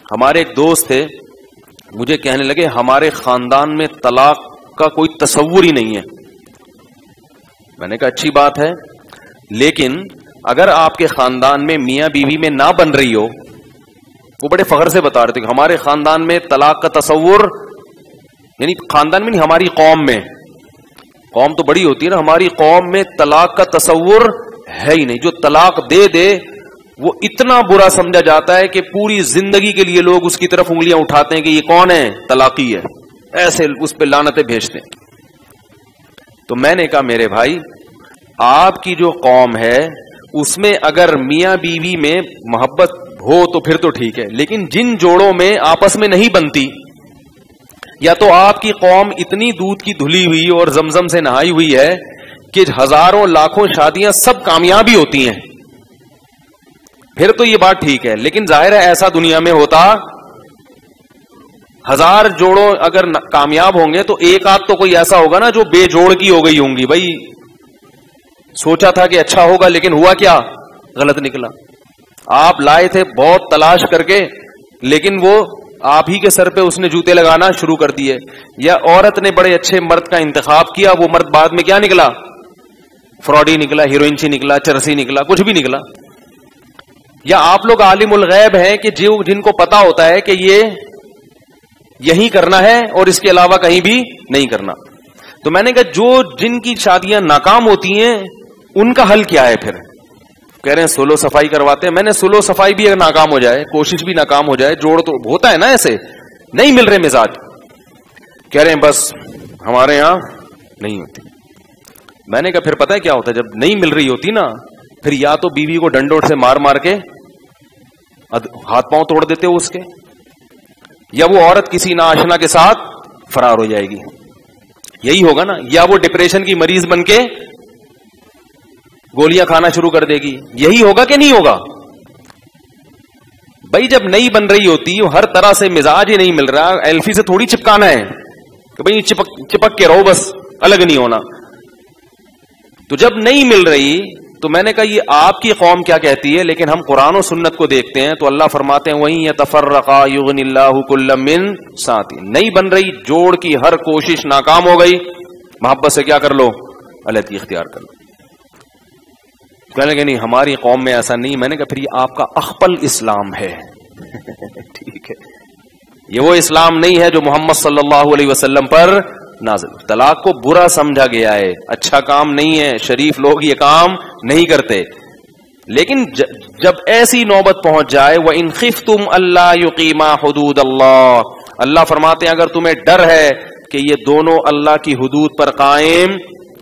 ہمارے ایک دوست تھے, مجھے کہنے لگے ہمارے خاندان میں طلاق کا کوئی تصور ہی نہیں ہے. میں نے کہا اچھی بات ہے, لیکن اگر آپ کے خاندان میں میاں بیوی میں نہ بن رہی ہو, وہ بڑے فخر سے بتا رہے تھے کہ ہمارے خاندان میں طلاق کا تصور, یعنی خاندان میں نہیں, ہماری قوم میں, قوم تو بڑی ہوتی ہے نا, ہماری قوم میں طلاق کا تصور ہے ہی نہیں. جو طلاق دے دے وہ اتنا برا سمجھا جاتا ہے کہ پوری زندگی کے لیے لوگ اس کی طرف انگلیاں اٹھاتے ہیں کہ یہ کون ہے, طلاقی ہے, ایسے اس پہ لعنتیں بھیجتے ہیں. تو میں نے کہا میرے بھائی, آپ کی جو قوم ہے اس میں اگر میاں بیوی میں محبت ہو تو پھر تو ٹھیک ہے, لیکن جن جوڑوں میں آپس میں نہیں بنتی, یا تو آپ کی قوم اتنی دودھ کی دھلی ہوئی اور زمزم سے نہائی ہوئی ہے کہ ہزاروں لاکھوں شادیاں سب کامیابی ہوتی ہیں, پھر تو یہ بات ٹھیک ہے. لیکن ظاہر ہے ایسا دنیا میں ہوتا, ہزار جوڑوں اگر کامیاب ہوں گے تو ایک آدھ تو کوئی ایسا ہوگا نا جو بے جوڑ کی ہو گئی ہوں گی. بھائی سوچا تھا کہ اچھا ہوگا لیکن ہوا کیا, غلط نکلا. آپ لائے تھے بہت تلاش کر کے, لیکن وہ آپ ہی کے سر پہ اس نے جوتے لگانا شروع کر دیے. یا عورت نے بڑے اچھے مرد کا انتخاب کیا, وہ مرد بعد میں کیا نکلا, فراڈی نکلا, ہیروئنچی نکلا, چرسی نکلا, کچھ بھی نکلا. یا آپ لوگ عالم الغیب ہیں کہ جن کو پتا ہوتا ہے کہ یہ یہی کرنا ہے اور اس کے علاوہ کہیں بھی نہیں کرنا. تو میں نے کہا جن کی شادیاں ناکام ہوتی ہیں ان کا حل کیا ہے؟ پھر کہہ رہے ہیں سولو صفائی کرواتے ہیں. میں نے سولو صفائی بھی اگر ناکام ہو جائے, کوشش بھی ناکام ہو جائے, جوڑ تو ہوتا ہے نا, ایسے نہیں مل رہے مزاج, کہہ رہے ہیں بس ہمارے یہاں نہیں ہوتی. میں نے کہا پھر پتہ ہے کیا ہوتا ہے, جب نہیں مل رہی ہوتی نا, پھر یا تو بیوی کو ڈنڈوٹ سے مار مار کے ہاتھ پاؤں توڑ دیتے ہو اس کے, یا وہ عورت کسی ناآشنا کے ساتھ فرار ہو جائے گی, یہی ہوگا نا. یا وہ ڈپریشن کی مریض بن کے گولیاں کھانا شروع کر دے گی, یہی ہوگا کہ نہیں ہوگا؟ بھائی جب نہیں بن رہی ہوتی, ہر طرح سے مزاج ہی نہیں مل رہا, ایلفی سے تھوڑی چپکانا ہے کہ بھائی چپک کے رہو, بس الگ نہیں ہونا. تو جب نہیں مل رہی تو میں نے کہا یہ آپ کی قوم کیا کہتی ہے, لیکن ہم قرآن و سنت کو دیکھتے ہیں تو اللہ فرماتے ہیں وہیں یتفرقا یغنی اللہ کلا من سعتہ. نہیں بن رہی, جوڑ کی ہر کوشش ناکام ہو گئی, محبت سے کیا کر لو, علیحدگی اختیار کر لو. کہنے لگے نہیں ہماری قوم میں ایسا نہیں. میں نے کہا پھر یہ آپ کا اخپل اسلام ہے. ٹھیک ہے, یہ وہ اسلام نہیں ہے جو محمد صلی اللہ علیہ وسلم پر نازل. طلاق کو برا سمجھا گیا ہے, اچھا کام نہیں ہے, شریف لوگ یہ کام نہیں کرتے. لیکن جب ایسی نوبت پہنچ جائے وَإِنْ خِفْتُمْ أَلَّا يُقِيمَا حُدُودَ اللَّهِ, اللہ فرماتے ہیں اگر تمہیں ڈر ہے کہ یہ دونوں اللہ کی حدود پر قائم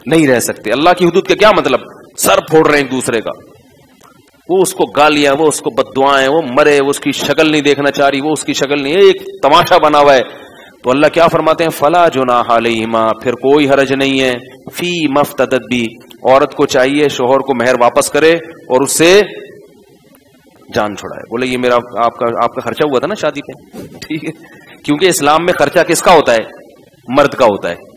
نہیں رہ سکتے. اللہ کی حدود کا کیا مطلب, سر پھوڑ رہے ہیں ایک دوسرے کا, وہ اس کو گالیاں, وہ اس کو بددعائیں, وہ مرے, وہ اس کی شکل نہیں دیکھنا چاہ رہی, وہ اس کی شکل نہیں, ایک تماشا بنا ہوا ہے. تو اللہ کیا فرماتے ہیں فلا جناح علیہما, پھر کوئی حرج نہیں ہے, فی مفتدت بھی, عورت کو چاہیے شوہر کو مہر واپس کرے اور اس سے جان چھڑائے. بولے یہ میرا آپ کا خرچہ ہوا تھا نا شادی پہ, ٹھیک ہے, کیونکہ اسلام میں خرچہ کس کا ہوتا ہے, مرد کا ہوتا ہے.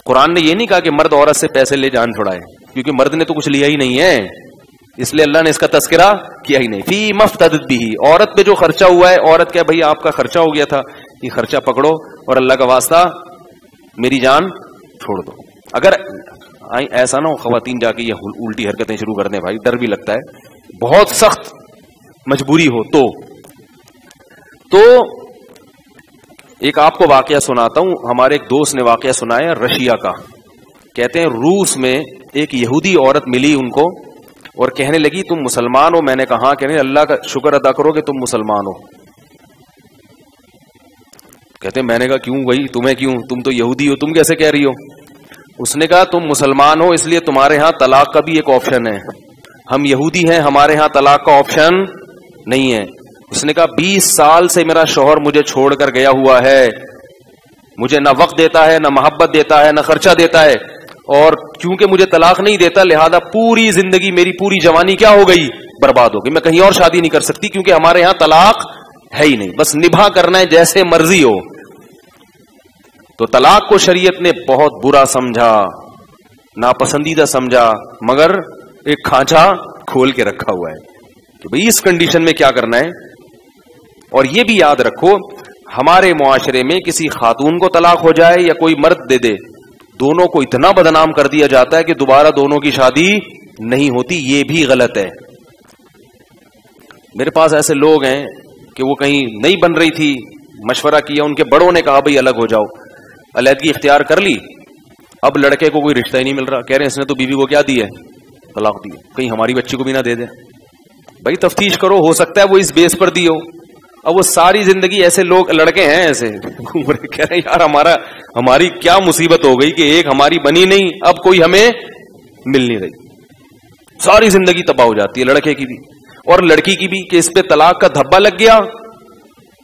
قرآن نے یہ نہیں کہا کہ مرد عورت سے پیسے لے جان چھڑائے, کیونکہ مرد نے تو کچھ لیا ہی نہیں ہے, اس لیے اللہ نے اس کا تذکرہ کیا ہی نہیں. فی مفتدت بھی, عورت پہ جو خرچہ ہوا ہے, عورت کیا بھائی آپ کا خرچہ ہو گیا تھا, یہ خرچہ پکڑو اور اللہ کا واسطہ میری جان چھوڑ دو. اگر ایسا نہ ہو خواتین جا کے یہ الٹی حرکتیں شروع کر دیں, بھائی ڈر بھی لگتا ہے, بہت سخت مجبوری ہو تو ایک آپ کو واقعہ سناتا ہوں. ہمارے ایک دوست نے واقعہ سنایا رشیا کا. کہتے ہیں روس میں ایک یہودی عورت ملی ان کو اور کہنے لگی تم مسلمان ہو. میں نے کہا کہنے اللہ کا شکر ادا کرو کہ تم مسلمان ہو. کہتے ہیں میں نے کہا کیوں بھائی, تمہیں کیوں, تم تو یہودی ہو, تم کیسے کہہ رہی ہو؟ اس نے کہا تم مسلمان ہو اس لیے تمہارے ہاں طلاق کا بھی ایک آپشن ہے, ہم یہودی ہیں ہمارے ہاں طلاق کا آپشن نہیں ہے. اس نے کہا 20 سال سے میرا شوہر مجھے چھوڑ کر گیا ہوا ہے, مجھے نہ وقت دیتا ہے, نہ محبت دیتا ہے, نہ خرچہ دیتا ہے, اور کیونکہ مجھے طلاق نہیں دیتا لہذا پوری زندگی میری پوری جوانی کیا ہو گئی, برباد ہو گئی. میں کہیں اور شادی نہیں کر سکتی کیونکہ ہمارے ہاں طلاق ہے ہی نہیں, بس نبھا کرنا ہے جیسے مرضی ہو. تو طلاق کو شریعت نے بہت برا سمجھا, ناپسندیدہ سمجھا, مگر ایک کھانچا کھول کے رکھا ہوا ہے کہ بھئی اس کنڈیشن میں کیا کرنا ہے, اور یہ بھی یاد رکھو ہمارے معاشرے میں کسی خاتون کو طلاق ہو جائے یا کوئی مرد دے دے، دونوں کو اتنا بدنام کر دیا جاتا ہے کہ دوبارہ دونوں کی شادی نہیں ہوتی. یہ بھی غلط ہے. میرے پاس ایسے لوگ ہیں کہ وہ کہیں نہیں بن رہی تھی، مشورہ کیا، ان کے بڑوں نے کہا بھئی الگ ہو جاؤ، علیحدگی اختیار کر لی. اب لڑکے کو کوئی رشتہ ہی نہیں مل رہا. کہہ رہے ہیں اس نے تو بیوی کو کیا دی ہے؟ طلاق دی. کہیں ہماری بچی کو بھی نہ دے دے. بھائی تفتیش کرو، ہو سکتا ہے وہ اس بیس پر دی ہو. اب وہ ساری زندگی ایسے لوگ لڑکے ہیں ایسے کہہ رہے ہیں یار ہماری کیا مصیبت ہو گئی کہ ایک ہماری بنی نہیں، اب کوئی ہمیں مل نہیں رہی. ساری زندگی تباہ ہو جاتی ہے لڑکے کی بھی اور لڑکی کی بھی کہ اس پہ طلاق کا دھبا لگ گیا.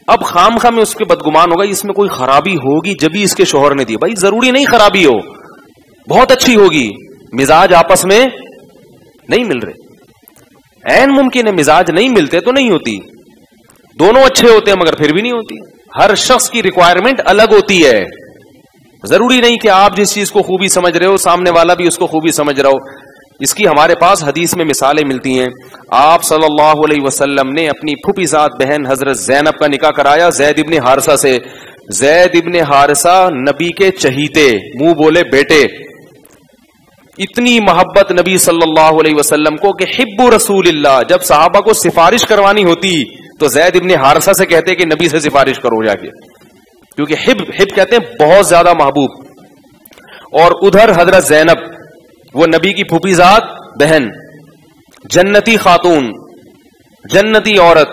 اب خام خام میں اس کے بدگمان ہوگا اس میں کوئی خرابی ہوگی جبھی اس کے شوہر نے دی. بھائی ضروری نہیں خرابی ہو، بہت اچھی ہوگی، مزاج آپس میں نہیں مل رہے. عین ممکن ہے مزاج نہیں ملتے تو نہیں ہوتی، دونوں اچھے ہوتے ہیں مگر پھر بھی نہیں ہوتی. ہر شخص کی ریکوائرمنٹ الگ ہوتی ہے. ضروری نہیں کہ آپ جس چیز کو خوبی سمجھ رہے ہو سامنے والا بھی اس کو خوبی سمجھ رہا ہو. اس کی ہمارے پاس حدیث میں مثالیں ملتی ہیں. آپ صلی اللہ علیہ وسلم نے اپنی پھوپھی ذات بہن حضرت زینب کا نکاح کرایا زید ابن حارثہ سے. زید ابن حارثہ نبی کے چہیتے، منہ بولے بیٹے. اتنی محبت نبی صلی اللہ علیہ وسلم کو کہ حب رسول اللہ، جب صحابہ کو سفارش کروانی ہوتی تو زید ابن حارثہ سے کہتے کہ نبی سے سفارش کرو جا کے، کیونکہ حب کہتے ہیں بہت زیادہ محبوب. اور ادھر حضرت زینب وہ نبی کی پھوپھی ذات بہن، جنتی خاتون، جنتی عورت،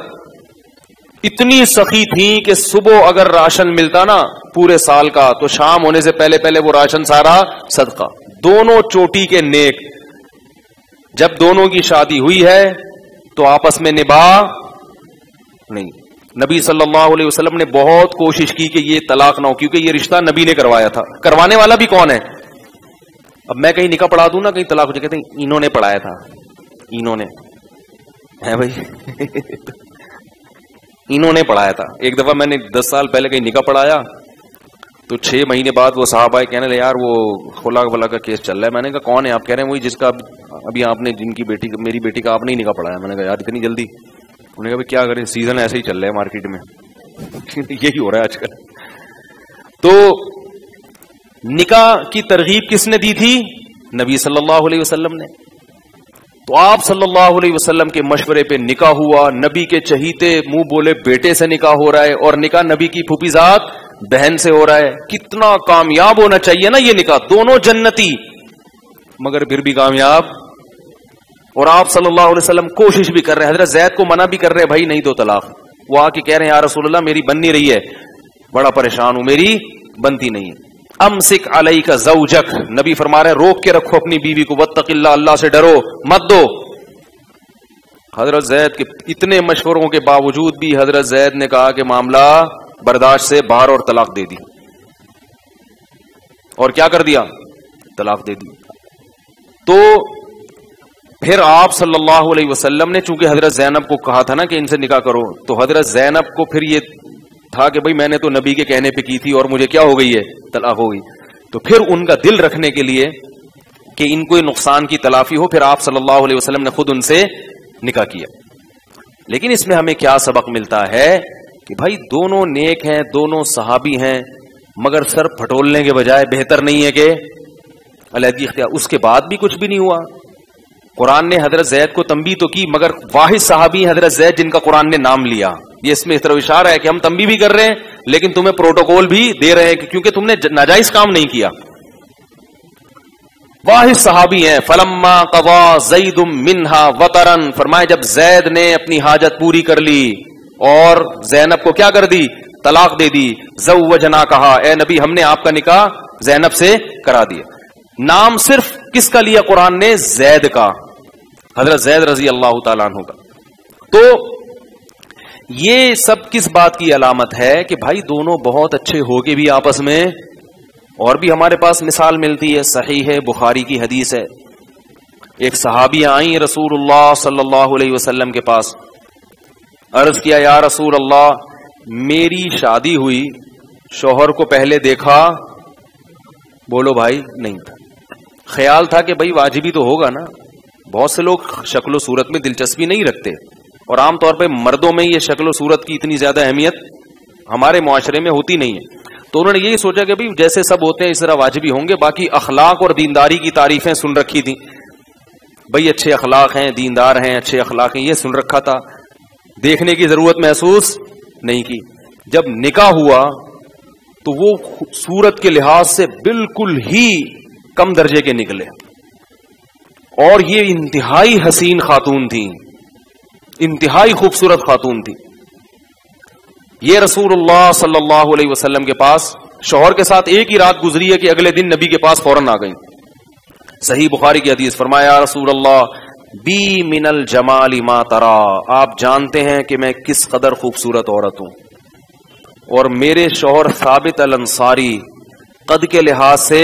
اتنی سخی تھی کہ صبح اگر راشن ملتا نا پورے سال کا تو شام ہونے سے پہلے پہلے وہ راشن سارا صدقہ. دونوں چوٹی کے نیک. جب دونوں کی شادی ہوئی ہے تو آپس میں نباہ نہیں. نبی صلی اللہ علیہ وسلم نے بہت کوشش کی کہ یہ طلاق نہ ہو، کیونکہ یہ رشتہ نبی نے کروایا تھا. کروانے والا بھی کون ہے؟ اب میں کہیں نکاح پڑھا دوں نا کہیں طلاق ہو جائے، کہتے ہیں انہوں نے پڑھایا تھا، انہوں نے ہے بھائی انہوں نے پڑھایا تھا. ایک دفعہ میں نے 10 سال پہلے کہیں نکاح پڑھایا تو 6 مہینے بعد وہ صاحب آئے کہنے لے یار وہ خلا ولا کا کیس چل رہا ہے. میں نے کہا کون ہے آپ؟ کہہ رہے ہیں وہی جس کا ابھی آپ نے جن کی بیٹی میری بیٹی کا آپ نے نکاح پڑھایا. میں نے کہا یار اتنی جلدی؟ انہوں نے کہا کیا کریں سیزن ایسے ہی چل رہا ہے مارکیٹ میں یہی ہو رہا ہے آج کل. تو نکاح کی ترغیب کس نے دی تھی؟ نبی صلی اللہ علیہ وسلم نے. تو آپ صلی اللہ علیہ وسلم کے مشورے پہ نکاح ہوا. نبی کے چہیتے منہ بولے بیٹے سے نکاح ہو رہا ہے اور نکاح نبی کی پھوپھی ذات بہن سے ہو رہا ہے. کتنا کامیاب ہونا چاہیے نا یہ نکاح. دونوں جنتی مگر پھر بھی کامیاب. اور آپ صلی اللہ علیہ وسلم کوشش بھی کر رہے ہیں. حضرت زید کو منع بھی کر رہے ہیں بھائی نہیں دو طلاق. وہ آ کے کہہ رہے ہیں یا رسول اللہ میری بن نہیں رہی ہے، بڑا پریشان ہوں، میری بنتی نہیں ہے. امسک علیک زوجک، نبی فرما رہے روک کے رکھو اپنی بیوی کو. واتق اللہ، اللہ سے ڈرو، مت دو. حضرت زید کے اتنے مشوروں کے باوجود بھی حضرت زید نے کہا کہ معاملہ برداشت سے باہر اور طلاق دے دی. اور کیا کر دیا؟ طلاق دے دی. تو پھر آپ صلی اللہ علیہ وسلم نے چونکہ حضرت زینب کو کہا تھا نا کہ ان سے نکاح کرو، تو حضرت زینب کو پھر یہ تھا کہ بھئی میں نے تو نبی کے کہنے پہ کی تھی اور مجھے کیا ہو گئی ہے؟ طلاق ہو گئی. تو پھر ان کا دل رکھنے کے لیے کہ ان کو نقصان کی تلافی ہو، پھر آپ صلی اللہ علیہ وسلم نے خود ان سے نکاح کیا. لیکن اس میں ہمیں کیا سبق ملتا ہے کہ بھائی دونوں نیک ہیں، دونوں صحابی ہیں، مگر سر پھٹولنے کے بجائے بہتر نہیں ہے کہ علیحدگی اختیار. اس کے بعد بھی کچھ بھی نہیں ہوا. قرآن نے حضرت زید کو تنبیہ تو کی، مگر واحد صحابی حضرت زید جن کا قرآن نے نام لیا. یہ اس میں اس طرح اشارہ ہے کہ ہم تنبیہ بھی کر رہے ہیں لیکن تمہیں پروٹوکول بھی دے رہے ہیں کیونکہ تم نے ناجائز کام نہیں کیا. واحد صحابی ہیں. فلما قضا زید منہا وطرن، فرمائے جب زید نے اپنی حاجت پوری کر لی اور زینب کو کیا کر دی؟ طلاق دے دی. زوجنا، کہا اے نبی ہم نے آپ کا نکاح زینب سے کرا دیا. نام صرف کس کا لیا قرآن نے؟ زید کا، حضرت زید رضی اللہ تعالیٰ عنہ کا. تو یہ سب کس بات کی علامت ہے کہ بھائی دونوں بہت اچھے ہو کے بھی آپس میں. اور بھی ہمارے پاس مثال ملتی ہے، صحیح ہے بخاری کی حدیث ہے. ایک صحابی آئیں رسول اللہ صلی اللہ علیہ وسلم کے پاس، عرض کیا یا رسول اللہ میری شادی ہوئی، شوہر کو پہلے دیکھا، بولو بھائی نہیں تھا. خیال تھا کہ بھائی واجبی تو ہوگا نا. بہت سے لوگ شکل و صورت میں دلچسپی نہیں رکھتے، اور عام طور پہ مردوں میں یہ شکل و صورت کی اتنی زیادہ اہمیت ہمارے معاشرے میں ہوتی نہیں ہے. تو انہوں نے یہی سوچا کہ بھائی جیسے سب ہوتے ہیں اس طرح واجبی ہوں گے. باقی اخلاق اور دینداری کی تعریفیں سن رکھی تھیں، بھائی اچھے اخلاق ہیں، دیندار ہیں، اچھے اخلاق ہیں، یہ سن رکھا تھا، دیکھنے کی ضرورت محسوس نہیں کی. جب نکاح ہوا تو وہ صورت کے لحاظ سے بالکل ہی کم درجے کے نکلے، اور یہ انتہائی حسین خاتون تھی، انتہائی خوبصورت خاتون تھی. یہ رسول اللہ صلی اللہ علیہ وسلم کے پاس شوہر کے ساتھ ایک ہی رات گزری ہے کہ اگلے دن نبی کے پاس فوراً آ گئی. صحیح بخاری کی حدیث، فرمایا رسول اللہ بی من الجمال ما ترا، آپ جانتے ہیں کہ میں کس قدر خوبصورت عورت ہوں، اور میرے شوہر ثابت الانصاری قد کے لحاظ سے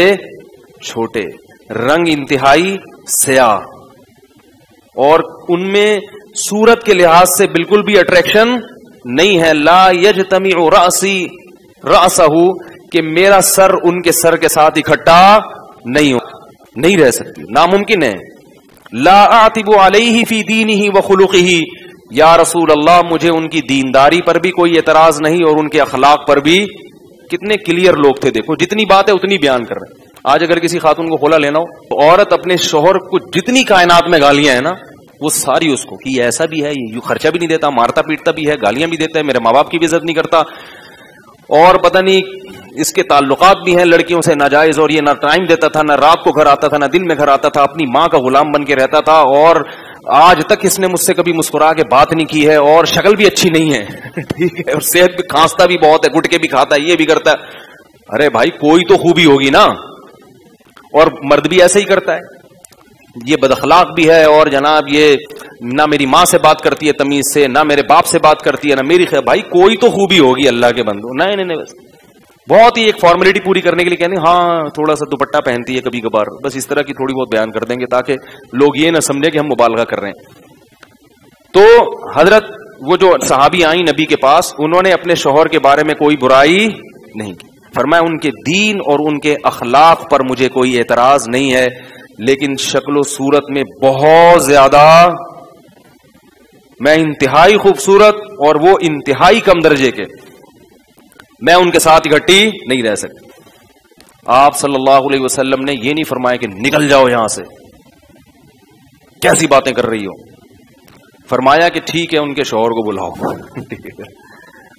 چھوٹے، رنگ انتہائی سیاہ، اور ان میں صورت کے لحاظ سے بالکل بھی اٹریکشن نہیں ہے. لا یجتمع رأسی رأسہ، کہ میرا سر ان کے سر کے ساتھ اکٹھا نہیں رہ سکتی، ناممکن ہے. لا اعتب علیہ فی دینہ وخلقہ، یا رسول اللہ مجھے ان کی دینداری پر بھی کوئی اعتراض نہیں اور ان کے اخلاق پر بھی. کتنے کلیئر لوگ تھے، دیکھو جتنی بات ہے اتنی بیان کر رہے ہیں. آج اگر کسی خاتون کو کھولا لینا ہو تو عورت اپنے شوہر کو جتنی کائنات میں گالیاں ہیں نا وہ ساری اس کو، کہ یہ ایسا بھی ہے، یہ یوں خرچہ بھی نہیں دیتا، مارتا پیٹتا بھی ہے، گالیاں بھی دیتا ہے، میرے ماں باپ کی بھی عزت نہیں کرتا، اور پتہ نہیں اس کے تعلقات بھی ہیں لڑکیوں سے ناجائز، اور یہ نہ ٹائم دیتا تھا، نہ رات کو گھر آتا تھا، نہ دن میں گھر آتا تھا، اپنی ماں کا غلام بن کے رہتا تھا، اور آج تک اس نے مجھ سے کبھی مسکرا کے بات نہیں کی ہے، اور شکل بھی اچھی نہیں ہے ٹھیک ہے، اور صحت بھی، کھانستا بھی بہت ہے، گٹکے بھی کھاتا ہے، یہ بھی کرتا ہے. ارے بھائی کوئی تو خوبی ہوگی نا، اور مرد بھی ایسے ہی کرتا ہے، یہ بد اخلاق بھی ہے، اور جناب یہ نہ میری ماں سے بات کرتی ہے تمیز سے، نہ میرے باپ سے بات کرتی ہے، نہ میری خیر. بھائی کوئی تو خوبی ہوگی اللہ کے بندو. نہیں بس بہت ہی ایک فارمیلٹی پوری کرنے کے لیے کہنے ہاں تھوڑا سا دوپٹہ پہنتی ہے کبھی کبھار، بس اس طرح کی تھوڑی بہت بیان کر دیں گے تاکہ لوگ یہ نہ سمجھے کہ ہم مبالغہ کر رہے ہیں. تو حضرت وہ جو صحابی آئیں نبی کے پاس، انہوں نے اپنے شوہر کے بارے میں کوئی برائی نہیں کی. فرمایا ان کے دین اور ان کے اخلاق پر مجھے کوئی اعتراض نہیں ہے، لیکن شکل و صورت میں بہت زیادہ میں انتہائی خوبصورت اور وہ انتہائی کم درجے کے، میں ان کے ساتھ اکٹھی نہیں رہ سکتی. آپ صلی اللہ علیہ وسلم نے یہ نہیں فرمایا کہ نکل جاؤ یہاں سے، کیسی باتیں کر رہی ہو. فرمایا کہ ٹھیک ہے ان کے شوہر کو بلاؤ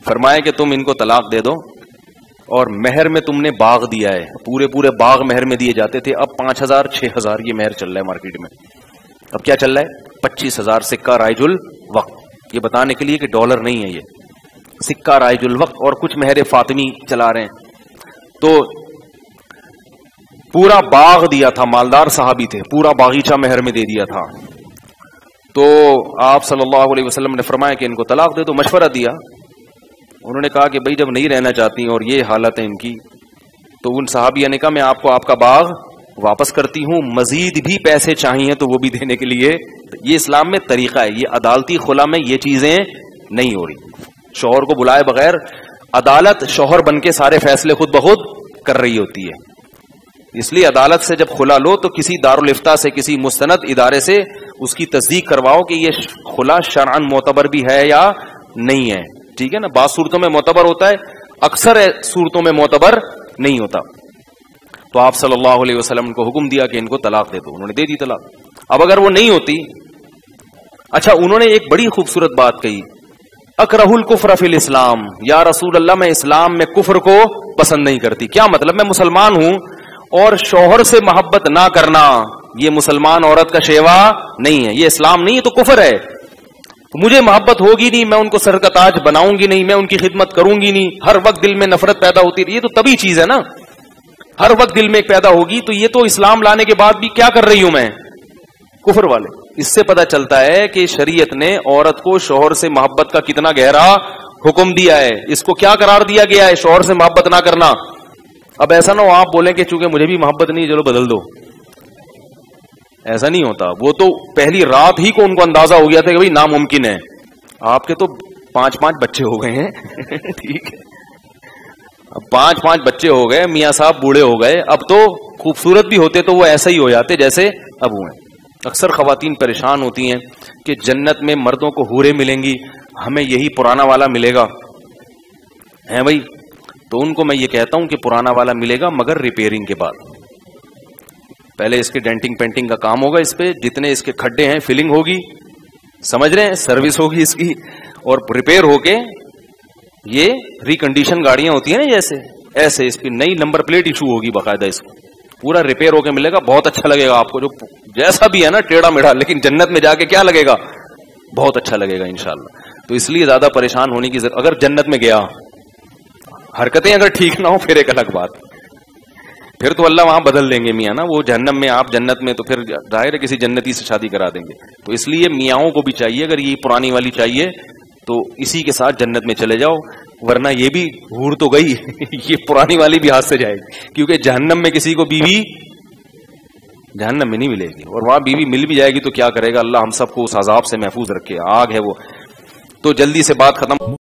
فرمایا کہ تم ان کو طلاق دے دو، اور مہر میں تم نے باغ دیا ہے، پورے باغ مہر میں دیے جاتے تھے، اب 5,000 6,000 یہ مہر چل رہا ہے مارکیٹ میں. اب کیا چل رہا ہے؟ 25,000 سکہ رائج الوقت، یہ بتانے کے لیے کہ ڈالر نہیں ہے، یہ سکہ رائج الوقت، اور کچھ مہر فاطمی چلا رہے ہیں. تو پورا باغ دیا تھا، مالدار صحابی تھے، پورا باغیچہ مہر میں دے دیا تھا. تو آپ صلی اللہ علیہ وسلم نے فرمایا کہ ان کو طلاق دے دو. مشورہ دیا، انہوں نے کہا کہ بھائی جب نہیں رہنا چاہتی اور یہ حالت ہے ان کی، تو ان صحابیہ نے کہا میں آپ کو آپ کا باغ واپس کرتی ہوں، مزید بھی پیسے چاہیے تو وہ بھی دینے کے لیے. یہ اسلام میں طریقہ ہے، یہ عدالتی خلا میں یہ چیزیں نہیں ہو رہی. شوہر کو بلائے بغیر عدالت شوہر بن کے سارے فیصلے خود بخود کر رہی ہوتی ہے. اس لیے عدالت سے جب خلا لو تو کسی دارالفتاء سے، کسی مستند ادارے سے اس کی تصدیق کرواؤ کہ یہ خلا شرعاً معتبر بھی ہے یا نہیں ہے. ٹھیک ہے نا، بعض صورتوں میں معتبر ہوتا ہے، اکثر صورتوں میں معتبر نہیں ہوتا. تو آپ صلی اللہ علیہ وسلم کو حکم دیا کہ ان کو طلاق دے دو. انہوں نے دے دی طلاق. اب اگر وہ نہیں ہوتی، اچھا انہوں نے ایک بڑی خوبصورت بات کہی، اکرہ الکفر فی الاسلام، یا رسول اللہ میں اسلام میں کفر کو پسند نہیں کرتی. کیا مطلب؟ میں مسلمان ہوں اور شوہر سے محبت نہ کرنا یہ مسلمان عورت کا شیوا نہیں ہے، یہ اسلام نہیں ہے، تو کفر ہے. مجھے محبت ہوگی نہیں، میں ان کو سر کا تاج بناؤں گی نہیں، میں ان کی خدمت کروں گی نہیں، ہر وقت دل میں نفرت پیدا ہوتی رہی. یہ تو طبیعی چیز ہے نا، ہر وقت دل میں ایک پیدا ہوگی. تو یہ تو اسلام لانے کے بعد بھی کیا کر رہی ہوں میں؟ کفر والے. اس سے پتہ چلتا ہے کہ شریعت نے عورت کو شوہر سے محبت کا کتنا گہرا حکم دیا ہے. اس کو کیا قرار دیا گیا ہے؟ شوہر سے محبت نہ کرنا. اب ایسا نہ ہو آپ بولیں کہ چونکہ مجھے بھی محبت نہیں چلو بدل دو، ایسا نہیں ہوتا. وہ تو پہلی رات ہی کو ان کو اندازہ ہو گیا تھا کہ بھائی ناممکن ہے. آپ کے تو 5 بچے ہو گئے ہیں ٹھیک ہے، اب 5 بچے ہو گئے، میاں صاحب بوڑھے ہو گئے، اب تو خوبصورت بھی ہوتے تو وہ ایسا ہی ہو جاتے جیسے اب ہوئے. اکثر خواتین پریشان ہوتی ہیں کہ جنت میں مردوں کو حوریں ملیں گی, ہمیں یہی پرانا والا ملے گا, ہے بھائی. تو ان کو میں یہ کہتا ہوں کہ پرانا والا ملے گا مگر ریپیئرنگ کے بعد. پہلے اس کے ڈینٹنگ پینٹنگ کا کام ہوگا, اس پہ جتنے اس کے کھڈے ہیں فلنگ ہوگی, سمجھ رہے ہیں, سروس ہوگی اس کی, اور ریپیئر ہو کے یہ ریکنڈیشن گاڑیاں ہوتی ہیں نا جیسے, ایسے اس کی نئی نمبر پلیٹ ایشو ہوگی باقاعدہ, اس کو پورا ریپیئر ہو کے ملے گا. بہت اچھا لگے گا آپ کو, جو جیسا بھی ہے نا ٹیڑھا میڑھا, لیکن جنت میں جا کے کیا لگے گا, بہت اچھا لگے گا انشاءاللہ. تو اس لیے زیادہ پریشان ہونے کی ضرورت, اگر جنت میں گیا, حرکتیں اگر ٹھیک نہ ہو پھر ایک الگ بات, پھر تو اللہ وہاں بدل دیں گے میاں نا. وہ جہنم میں, آپ جنت میں, تو پھر ظاہر ہے کسی جنتی سے شادی کرا دیں گے. تو اس لیے میاں کو بھی چاہیے, اگر یہ پرانی والی چاہیے تو اسی کے ساتھ جنت میں چلے جاؤ, ورنہ یہ بھی حور تو گئی, یہ پرانی والی بھی ہاتھ سے جائے گی, کیونکہ جہنم میں کسی کو بیوی جہنم میں نہیں ملے گی, اور وہاں بیوی مل بھی جائے گی تو کیا کرے گا, اللہ ہم سب کو اس عذاب سے محفوظ رکھے, آگ ہے وہ. تو جلدی سے بات ختم.